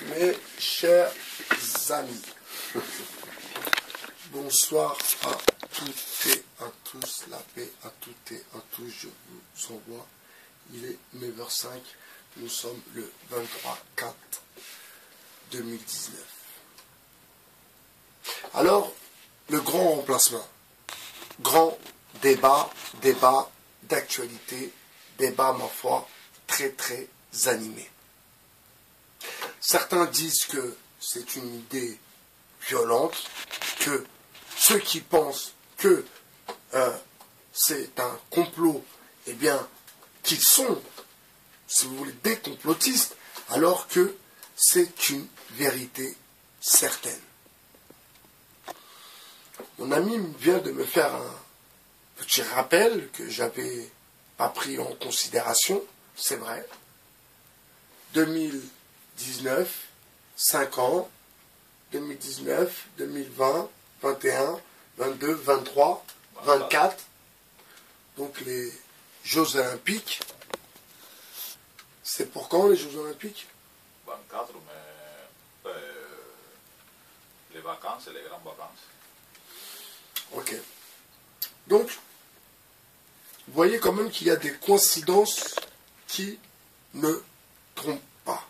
Mes chers amis, bonsoir à toutes et à tous, la paix à toutes et à tous, je vous envoie. Il est 9h05, nous sommes le 23/4/2019. Alors, le grand remplacement, grand débat d'actualité, débat, ma foi, très animé. Certains disent que c'est une idée violente, que ceux qui pensent que c'est un complot, eh bien, qu'ils sont, si vous voulez, des complotistes, alors que c'est une vérité certaine. Mon ami vient de me faire un petit rappel que j'avais pas pris en considération, c'est vrai. 2019, 5 ans, 2019, 2020, 21, 22, 23, 24, donc les Jeux Olympiques. C'est pour quand les Jeux Olympiques? 24, mais les vacances, les grandes vacances. Ok. Donc, vous voyez quand même qu'il y a des coïncidences qui ne trompent pas.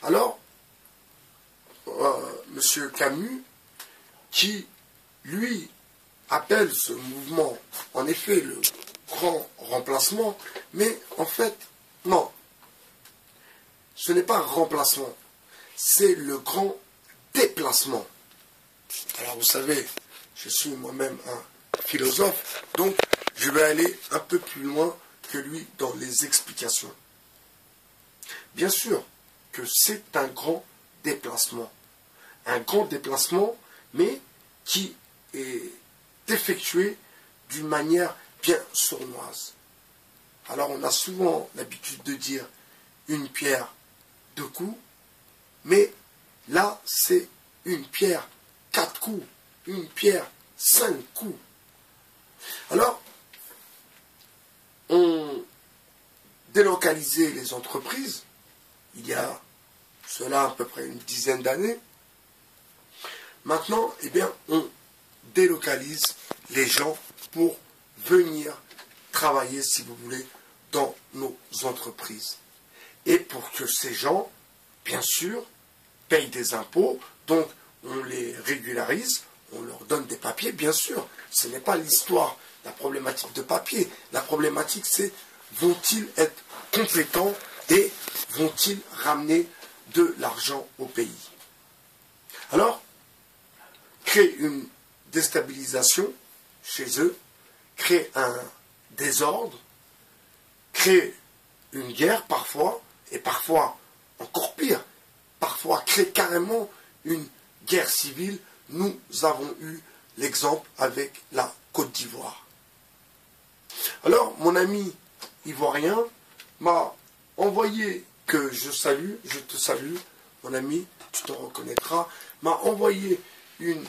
Alors, Monsieur Camus, qui, lui, appelle ce mouvement, en effet, le grand remplacement, mais en fait, non. Ce n'est pas un remplacement, c'est le grand déplacement. Alors, vous savez, je suis moi-même un philosophe, donc je vais aller un peu plus loin que lui dans les explications. Bien sûr que c'est un grand déplacement, mais qui est effectué d'une manière bien sournoise. Alors on a souvent l'habitude de dire une pierre, deux coups, mais là c'est une pierre, 4 coups, une pierre, 5 coups. Alors, on délocalisait les entreprises, il y a cela à peu près une dizaine d'années. Maintenant, eh bien, on délocalise les gens pour venir travailler, si vous voulez, dans nos entreprises. Et pour que ces gens, bien sûr, payent des impôts, donc on les régularise, on leur donne des papiers, bien sûr. Ce n'est pas l'histoire, la problématique de papier. La problématique, c'est vont-ils être compétents et vont-ils ramener de l'argent au pays? Alors, créer une déstabilisation chez eux, créer un désordre, créer une guerre parfois, et parfois encore pire, parfois créer carrément une guerre civile. Nous avons eu l'exemple avec la Côte d'Ivoire. Alors, mon ami ivoirien m'a envoyé, que je salue, je te salue, mon ami, tu te reconnaîtras, m'a envoyé une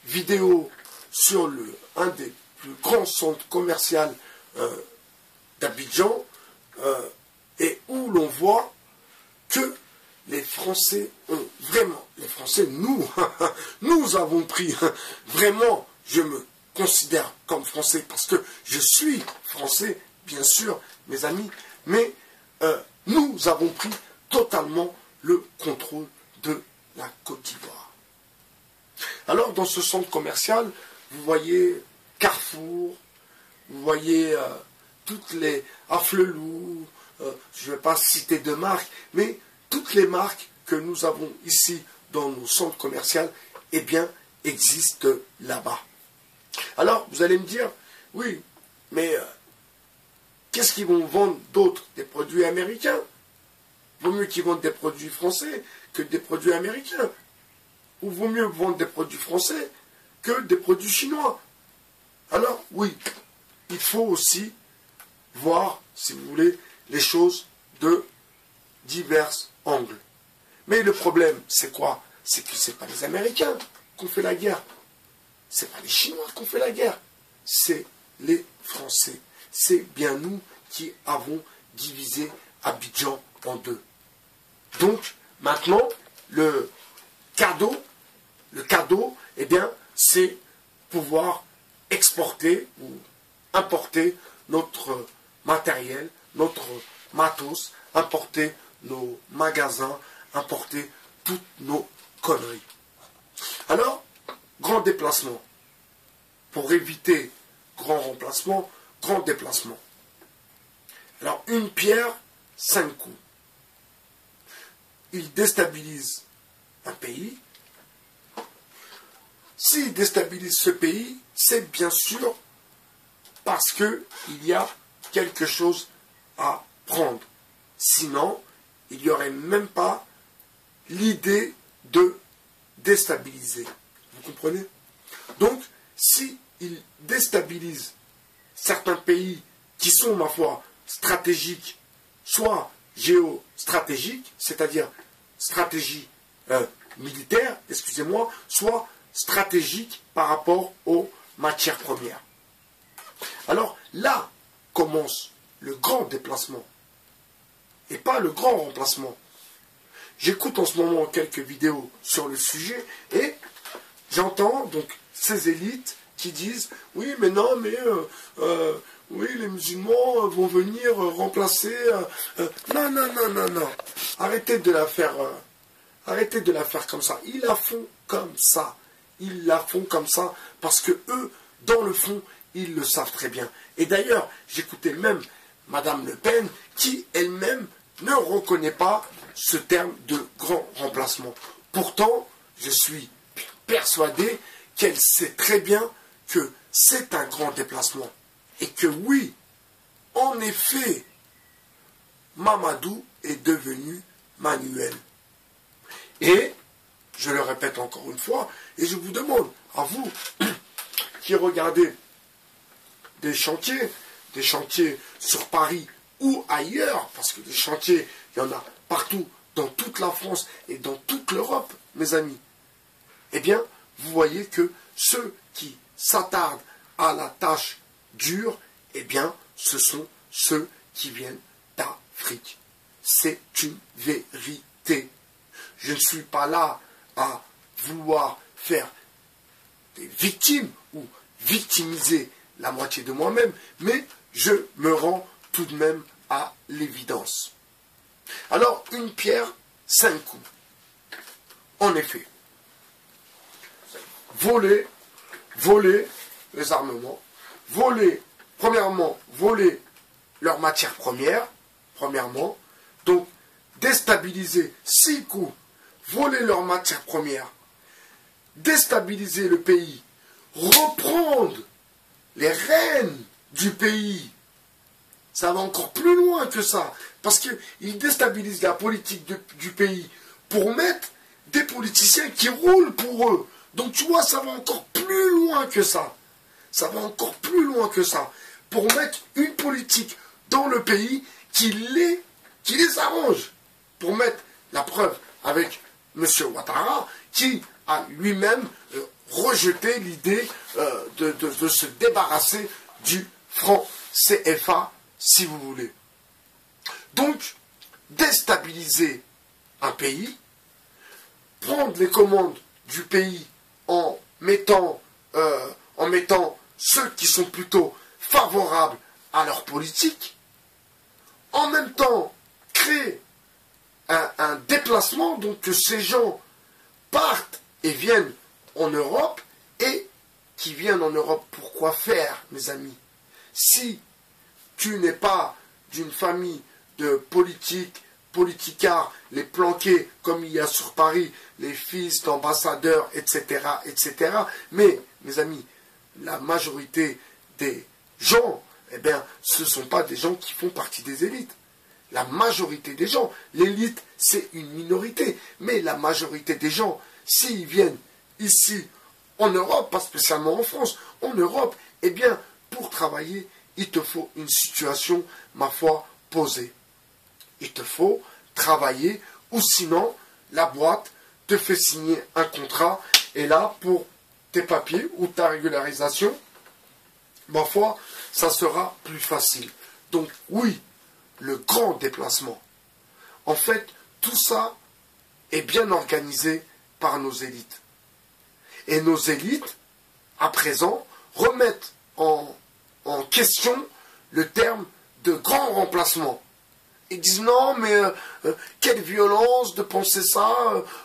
vidéo sur un des plus grands centres commerciaux d'Abidjan, et où l'on voit que les Français ont vraiment, les Français, nous avons pris, vraiment, je me considère comme Français, parce que je suis Français, bien sûr, mes amis, mais nous avons pris totalement le contrôle de la Côte d'Ivoire. Alors, dans ce centre commercial, vous voyez Carrefour, vous voyez toutes les Afflelou, je ne vais pas citer de marques, mais toutes les marques que nous avons ici dans nos centres commerciaux, eh bien, existent là-bas. Alors, vous allez me dire, oui, mais qu'est-ce qu'ils vont vendre d'autre? Des produits américains? Vaut mieux qu'ils vendent des produits français que des produits américains. Ou vaut mieux vendre des produits français que des produits chinois. Alors, oui, il faut aussi voir, si vous voulez, les choses de divers angles. Mais le problème, c'est quoi? C'est que ce n'est pas les Américains qui ont fait la guerre. Ce n'est pas les Chinois qui ont fait la guerre. C'est les Français. C'est bien nous qui avons divisé Abidjan en deux. Donc, maintenant, le cadeau, eh bien, c'est pouvoir exporter ou importer notre matériel, notre matos, importer nos magasins, importer toutes nos conneries. Alors, grand déplacement. Pour éviter grand remplacement, grand déplacement. Alors, une pierre, 5 coups. Il déstabilise un pays. S'il déstabilise ce pays, c'est bien sûr parce qu'il y a quelque chose à prendre. Sinon, il n'y aurait même pas l'idée de déstabiliser. Vous comprenez? Donc, si il déstabilise certains pays qui sont, ma foi, stratégiques, soit géostratégiques, c'est-à-dire stratégie militaire, excusez-moi, soit stratégique par rapport aux matières premières. Alors là commence le grand déplacement et pas le grand remplacement. J'écoute en ce moment quelques vidéos sur le sujet et j'entends donc ces élites qui disent oui mais non mais oui les musulmans vont venir remplacer non non non non non, arrêtez de la faire comme ça. Ils la font comme ça, parce que eux dans le fond ils le savent très bien. Et d'ailleurs j'écoutais même Madame Le Pen qui elle-même ne reconnaît pas ce terme de grand remplacement. Pourtant je suis persuadé qu'elle sait très bien que c'est un grand déplacement. Et que oui, en effet, Mamadou est devenu Manuel. Et, je le répète encore une fois, et je vous demande, à vous, qui regardez des chantiers sur Paris ou ailleurs, parce que des chantiers, il y en a partout, dans toute la France et dans toute l'Europe, mes amis, eh bien, vous voyez que ceux qui s'attardent à la tâche dure, eh bien, ce sont ceux qui viennent d'Afrique. C'est une vérité. Je ne suis pas là à vouloir faire des victimes ou victimiser la moitié de moi-même, mais je me rends tout de même à l'évidence. Alors, une pierre, 5 coups. En effet, voler les armements, premièrement, voler leurs matières premières, premièrement, donc déstabiliser 6 coups, voler leurs matières premières, déstabiliser le pays, reprendre les rênes du pays. Ça va encore plus loin que ça, parce qu'ils déstabilisent la politique du pays pour mettre des politiciens qui roulent pour eux. Donc tu vois, ça va encore plus loin que ça. Ça va encore plus loin que ça. Pour mettre une politique dans le pays qui les arrange. Pour mettre la preuve avec M. Ouattara, qui a lui-même rejeté l'idée de se débarrasser du franc CFA, si vous voulez. Donc, déstabiliser un pays, prendre les commandes du pays en mettant ceux qui sont plutôt favorables à leur politique, en même temps créer un déplacement, donc que ces gens partent et viennent en Europe, et qui viennent en Europe pour quoi faire, mes amis? Si tu n'es pas d'une famille de politicards, les planqués comme il y a sur Paris, les fils d'ambassadeurs, etc., etc. Mais, mes amis, la majorité des gens, eh bien, ce ne sont pas des gens qui font partie des élites. La majorité des gens, l'élite, c'est une minorité. Mais la majorité des gens, s'ils viennent ici, en Europe, pas spécialement en France, en Europe, eh bien, pour travailler, il te faut une situation, ma foi, posée. Il te faut travailler, ou sinon, la boîte te fait signer un contrat, et là, pour tes papiers ou ta régularisation, ma foi, ça sera plus facile. Donc, oui, le grand déplacement. En fait, tout ça est bien organisé par nos élites. Et nos élites, à présent, remettent en question le terme de grand remplacement. Ils disent non, mais quelle violence de penser ça,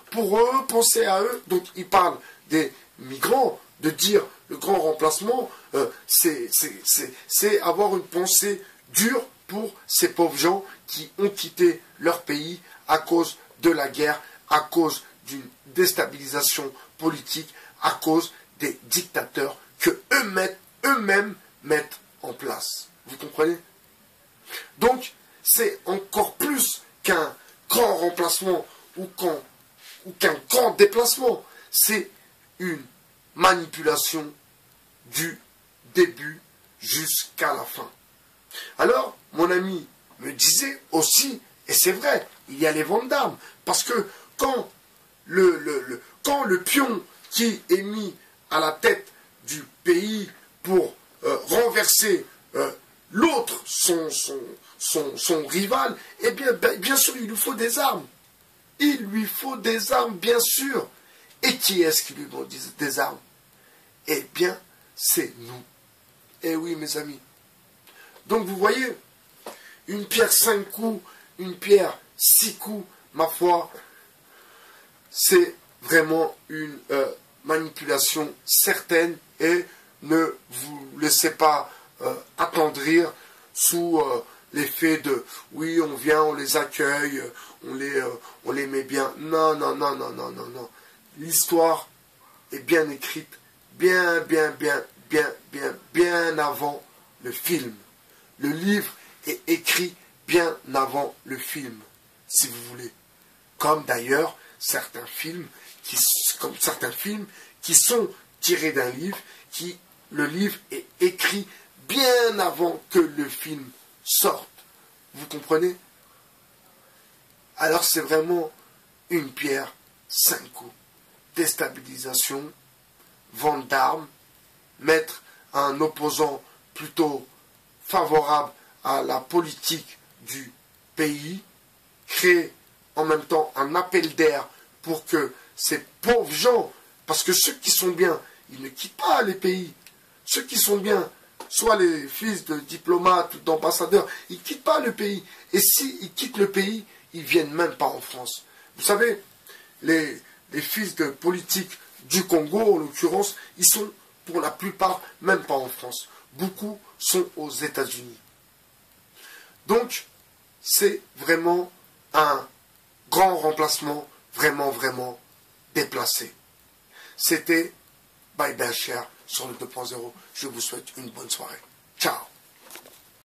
pour eux, penser à eux. Donc ils parlent des migrants, de dire le grand remplacement, c'est avoir une pensée dure pour ces pauvres gens qui ont quitté leur pays à cause de la guerre, à cause d'une déstabilisation politique, à cause des dictateurs que eux-mêmes mettent en place. Vous comprenez? Donc, c'est encore plus qu'un grand remplacement ou qu'un grand déplacement. C'est une manipulation du début jusqu'à la fin. Alors, mon ami me disait aussi, et c'est vrai, il y a les ventes d'armes, parce que quand le pion qui est mis à la tête du pays pour renverser l'autre, son rival, eh bien sûr, il lui faut des armes. Il lui faut des armes, bien sûr. Et qui est-ce qui lui donne des armes? Eh bien, c'est nous. Eh oui, mes amis. Donc, vous voyez, une pierre 5 coups, une pierre 6 coups, ma foi, c'est vraiment une manipulation certaine, et ne vous laissez pas attendrir sous l'effet de oui, on vient, on les accueille, on les met bien. Non, non, non, non, non, non, non. L'histoire est bien écrite, bien avant le film. Le livre est écrit bien avant le film, si vous voulez. Comme d'ailleurs certains films qui sont tirés d'un livre, le livre est écrit bien avant que le film sorte. Vous comprenez? Alors c'est vraiment une pierre 5 coups. Déstabilisation, vente d'armes, mettre un opposant plutôt favorable à la politique du pays, créer en même temps un appel d'air pour que ces pauvres gens, parce que ceux qui sont bien, ils ne quittent pas les pays. Ceux qui sont bien, soit les fils de diplomates ou d'ambassadeurs, ils ne quittent pas le pays. Et s'ils quittent le pays, ils ne viennent même pas en France. Vous savez, les fils de politiques du Congo, en l'occurrence, ils sont pour la plupart même pas en France. Beaucoup sont aux États-Unis. Donc, c'est vraiment un grand remplacement, vraiment déplacé. C'était Bye Bye Cher sur le 2.0. Je vous souhaite une bonne soirée. Ciao.